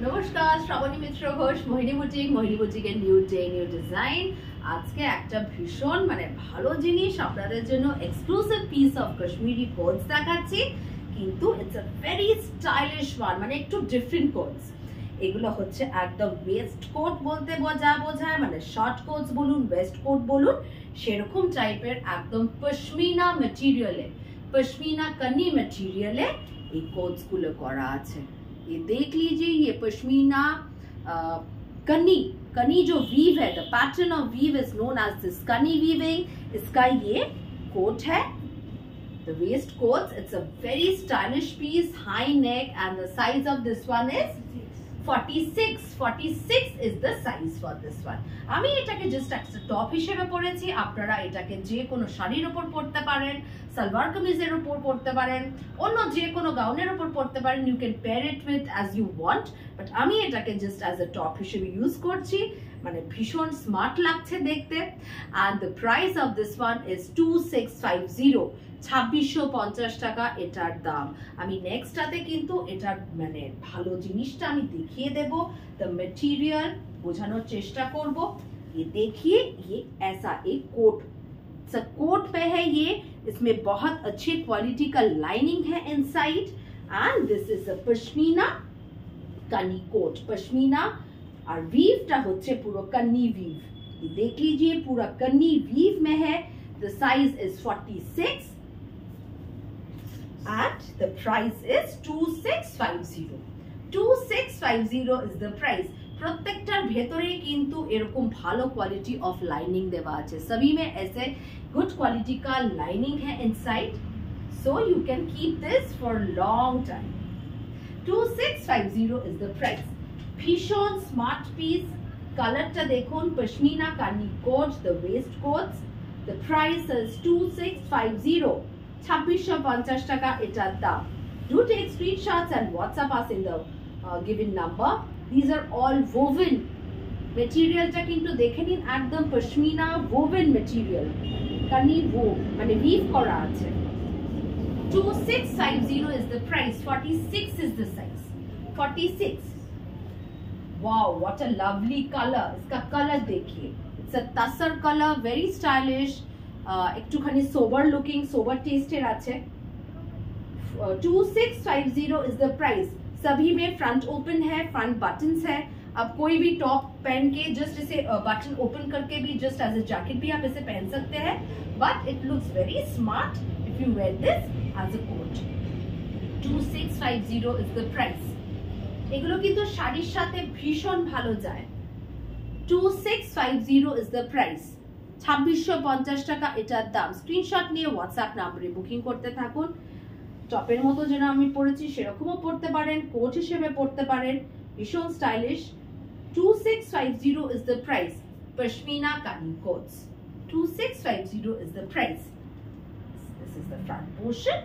নমস্কার, শ্রাবণী মিত্র ঘোষ, মোহিনী বুটিকের new day new design. আজকে একটা ভীষণ ভালো জিনিস আপনাদের জন্য exclusive piece of Kashmiri quotes দেখাচ্ছি, কিন্তু it's a very stylish one, একটু ডিফারেন্ট কোটস। এগুলো হচ্ছে একদম ওয়েস্ট কোট বলতে যা বোঝায়, শর্ট কোটস বলুন, ওয়েস্ট কোট বলুন, সেরকম টাইপের একদম পশমিনা মেটেরিয়ালে, पश्मीना कनी मटेरियले ये कोट्स गुलो करा আছে। ये देख लीजिए, ये पश्मीना कनी जो वीव है, the pattern of weave is known as this Kani weaving. इसका ये कोट है, the waist coats. It's a very stylish piece, high neck, and the size of this one is 46 is the size for this one. আমি এটাকে just একটা top হিসেবে পরেছি, আপনারা এটাকে যে কোনো শাড়ির উপর পরতে পারেন, সালোয়ার কামিজের উপর পরতে পারেন, অন্য যে কোনো গাউনের উপর পরতে পারেন। You can pair it with as you want, but আমি এটাকে জাস্ট অ্যাজ এ টপ হিসেবে ইউজ করছি। ভীষণ স্মার্ট লাগছে দেখতে। and the price of this one is 2650, 2650 টাকা এটার দাম। আমি নেক্সটটাতে কিন্তু এটার ভালো জিনিসটা আমি দেখিয়ে দেব, the material বোঝানোর চেষ্টা করব। ये देखिए, ये ऐसा एक कोट, कोट पे है ये, इसमें बहुत अच्छे क्वालिटी का लाइनिंग है इनसाइड, एंड दिस इज अ पश्मीना कनी कोट। पश्मीना और वीवटा होच्छे पूरा कन्नी वीव। ये देख लीजिए, पूरा कन्नी वीव में है। The size is 46 and the price is 2650. 2650 is the price. प्रत्येकटार भेतरे किन्तु एरकम भालो क्वालिटी ऑफ लाइनिंग देवा आछे। सभी में ऐसे गुड क्वालिटी का लाइनिंग है inside, so you can keep this for long time. 2650 is the price. भीषण स्मार्ट पीस। कलरটা দেখুন, पश्मीना कानी coat, the waist coats. The price is 2650, 2650 টাকা এটার দাম। Do take screenshots and WhatsApp us in the given number. These are all woven materialটা কিন্তু দেখে নিন, একদম पश्मीना woven material, কানি wove weave করা আছে। 2650 is the price, 46 is the size, 46। Wow, what a lovely color! इसका कलर देखिए, it's a tasar color, very stylish, একটুখানি sober looking, sober taste এর আছে। 2650 is the price। सभी में फ्रंट ओपन है, फ्रंट बटन्स है। अब कोई भी टॉप पहन के जस्ट इसे बटन ओपन करके भी जस्ट एज अ जैकेट भी आप इसे पहन सकते हैं, but it looks very smart if you wear this as a coat. 2650 is the price। এগুলো কিন্তু শাড়ির সাথে ভীষণ ভালো যায়। 2650 is the price, 2650 টাকা এটার দাম। স্ক্রিনশট নিয়ে হোয়াটসঅ্যাপ নম্বরে বুকিং করতে থাকুন। টপের মতো যেন আমি পরেছি সেরকমও পরতে পারেন, কোট হিসেবে পরতে পারেন, ভীষণ stylish. 2650 is the price, pashmina kani coats। 2650 is the price। This is the front portion,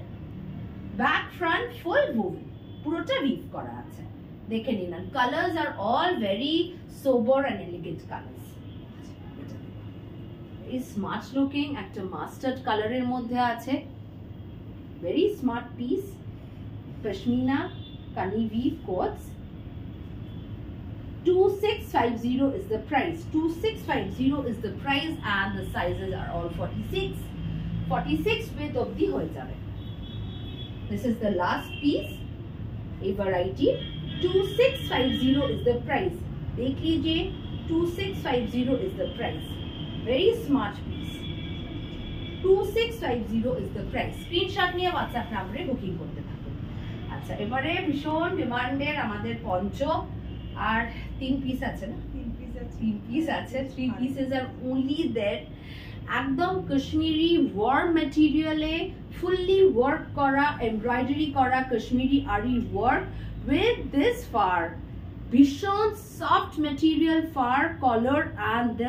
back front full woven, পুরোটা weave করা আছে। দেখে নিন, কালার্স আর all very sober and elegant colours. এই স্মার্ট লুকিং একটা মাস্টার্ড কালারের মধ্যে আছে, very smart piece, pashmina kani weave coats। 2650 is the price, 2650 is the price, and the sizes are all 46 with obdi hoye jabe। This is the last piece, a variety। 2650 is the price। देख लीजिए, 2650 is the price, very smart piece। 2650 is the price। Screenshot নিয়ে WhatsApp নম্বরে booking করতে থাকুন। আচ্ছা, এবারে ভীষণ ডিমান্ডের আমাদের পঞ্চ আর 3 পিস আছে না, 3 পিস আছে। 3 pieces are only there। একদম কাশ্মীরি ওয়ার্ম ম্যাটেরিয়ালে ফুললি ওয়ার্ক করা, এমব্রয়ডারি করা Kashmiri aari work with this fur, ভীষণ soft material fur collar, and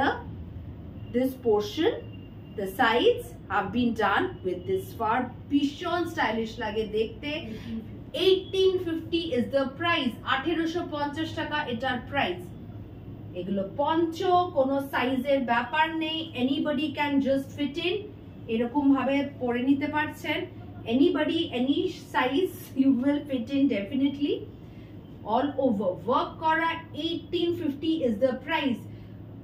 this portion, the sides have been done with this fur। ভীষণ স্টাইলিশ লাগে দেখতে। 1850 is the price, 1850 টাকা এটার প্রাইস। এগুলো পঞ্চ, কোনো সাইজের ব্যাপার নেই, anybody can just fit in, এরকম ভাবে পরে নিতে পারছেন। anybody, any size you will fit in definitely। all over work kora. 1850 is the price.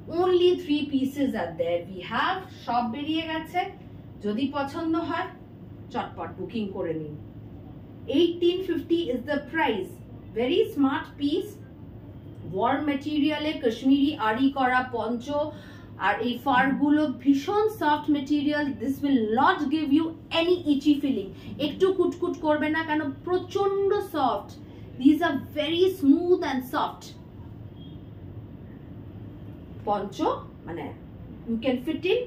Only 3 pieces are there. We have shop beriye geche, jodi pochondo hoy chotpot booking kore nin. 1850 is the price. Very smart piece. Warm material e Kashmiri ari kora poncho আর এই fur গুলো ভীষণ soft material. This will not give you any itchy feeling, একটু কুটকুট করবে না কেন, প্রচন্ড soft. This are very smooth and soft. Poncho মানে you can fit in,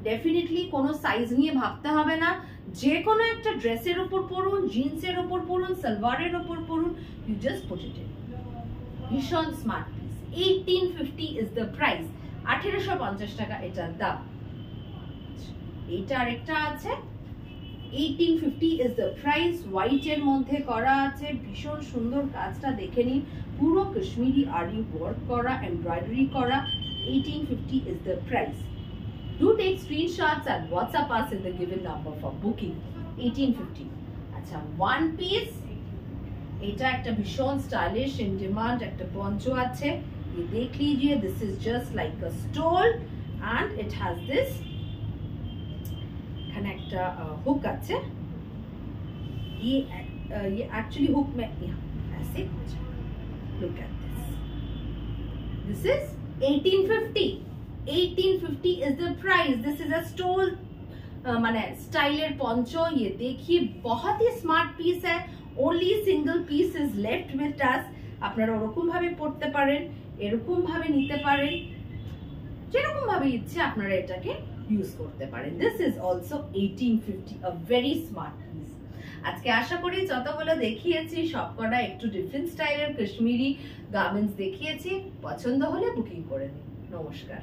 definitely কোনো সাইজ নিয়ে ভাবতে হবে না, যে কোনো একটা ড্রেসের উপর পরুন, জিন্সের উপর পরুন, সালোয়ারের উপর পরুন, you just put it in. ভীষণ smart piece. 1850 is the price. 1850 টাকা এটার দাম। এটা আরেকটা আছে, 1850 is the price. হোয়াইট এর মধ্যে করা আছে, ভীষণ সুন্দর কাজটা দেখে নিন, পুরো কাশ্মীরি আরি ওয়ার্ক করা, এমব্রয়ডারি করা। 1850 is the price. Do take screenshots and WhatsApp us in the given number for booking. 1850. আচ্ছা, one piece। এটা একটা ভীষণ স্টাইলিশ ইন ডিমান্ড একটা পঞ্চো আছে, ये देख लीजिए। This is just like a stole and it has this এখানে একটা হুক আছে। ये एक्चुअली हुक में ऐसे हो जाएगा। Look at this is 1850। 1850 is the price. This is a stole माने स्टाइलर पॉन्चो। ये देखिए बहुत ही स्मार्ट पीस है। Only single piece is left with us. আপনারা ওরকম ভাবে পড়তে পারেন, এরকম ভাবে নিতে পারেন, যেরকম ভাবে ইচ্ছে আপনারা এটাকে ইউজ করতে পারেন। This is also 1850, a very smart piece. আজকে আশা করি যতগুলো দেখিয়েছি সবকটা একটু ডিফারেন্ট স্টাইলের কাশ্মীরি গার্মেন্টস দেখিয়েছি। পছন্দ হলে বুকিং করে নিন। নমস্কার।